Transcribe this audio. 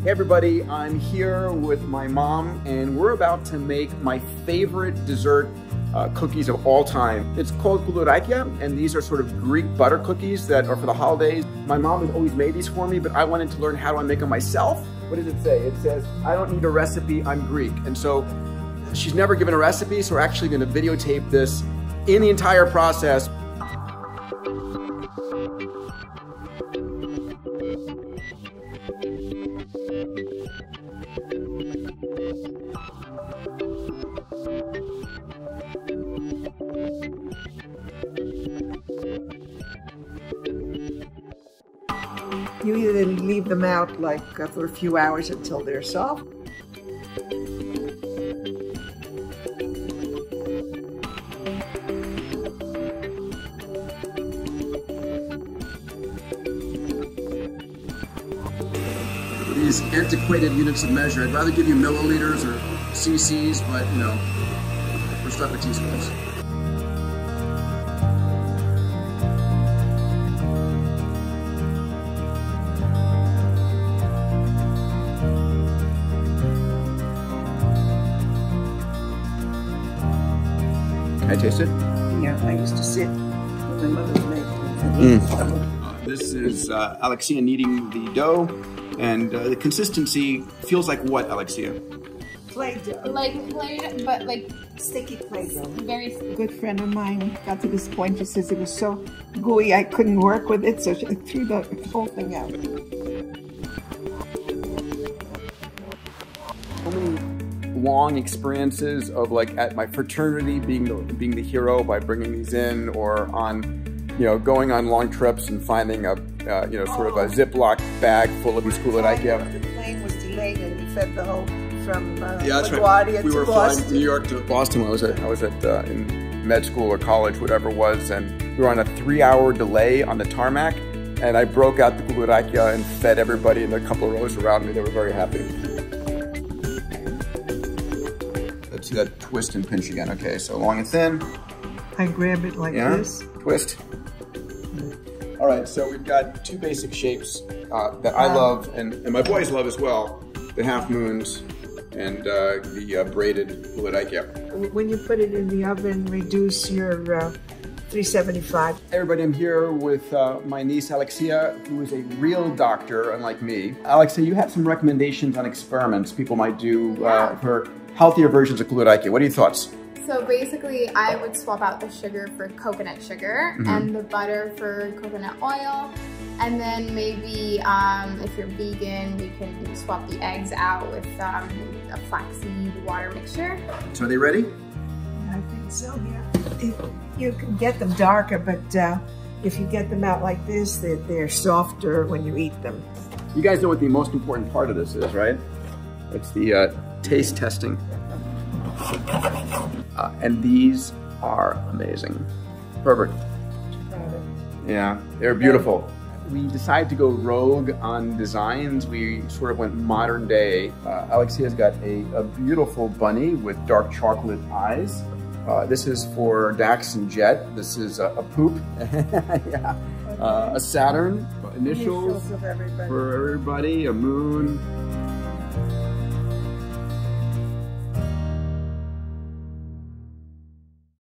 Hey everybody, I'm here with my mom and we're about to make my favorite dessert cookies of all time. It's called Koulourakia, and these are sort of Greek butter cookies that are for the holidays. My mom has always made these for me, but I wanted to learn how do I make them myself. What does it say? It says, I don't need a recipe, I'm Greek. And so she's never given a recipe, so we're actually gonna videotape this in the entire process. You either leave them out like for a few hours until they're soft. These antiquated units of measure, I'd rather give you milliliters or cc's, but you know, we're stuck with teaspoons. Can I taste it? Yeah, I used to sit with my mother's make. This is Alexia kneading the dough, and the consistency feels like what, Alexia? Clay dough. Like clay, but like Sticky clay dough. very. A good friend of mine got to this point, she says it was so gooey I couldn't work with it, so she threw the whole thing out. So many long experiences of like at my fraternity being the hero by bringing these in, or on, you know, going on long trips and finding a you know, sort of a Ziploc bag full of these Koulourakia. The plane was delayed and we fed the whole from That's LaGuardia right. We to were Boston. flying New York to Boston. I was at in med school or college, whatever it was, and we were on a 3-hour delay on the tarmac. And I broke out the Koulourakia and fed everybody in the couple of rows around me. They were very happy. Let's see that twist and pinch again. Okay, so long and thin. I grab it like this. Twist. All right, so we've got two basic shapes that I love, and my boys love as well. The half moons and the braided Koulourakia. When you put it in the oven, reduce your 375. Everybody, I'm here with my niece Alexia, who is a real doctor, unlike me. Alexia, you had some recommendations on experiments people might do for healthier versions of Koulourakia. What are your thoughts? So basically, I would swap out the sugar for coconut sugar and the butter for coconut oil. And then maybe if you're vegan, you can swap the eggs out with a flaxseed water mixture. So are they ready? I think so, yeah. You can get them darker, but if you get them out like this, they're softer when you eat them. You guys know what the most important part of this is, right? It's the taste testing. And these are amazing. Perfect. Yeah, they're beautiful. We decided to go rogue on designs. We sort of went modern day. Alexia's got a beautiful bunny with dark chocolate eyes. This is for Dax and Jet. This is a poop. Yeah. A Saturn. Initials of everybody. for everybody. A moon.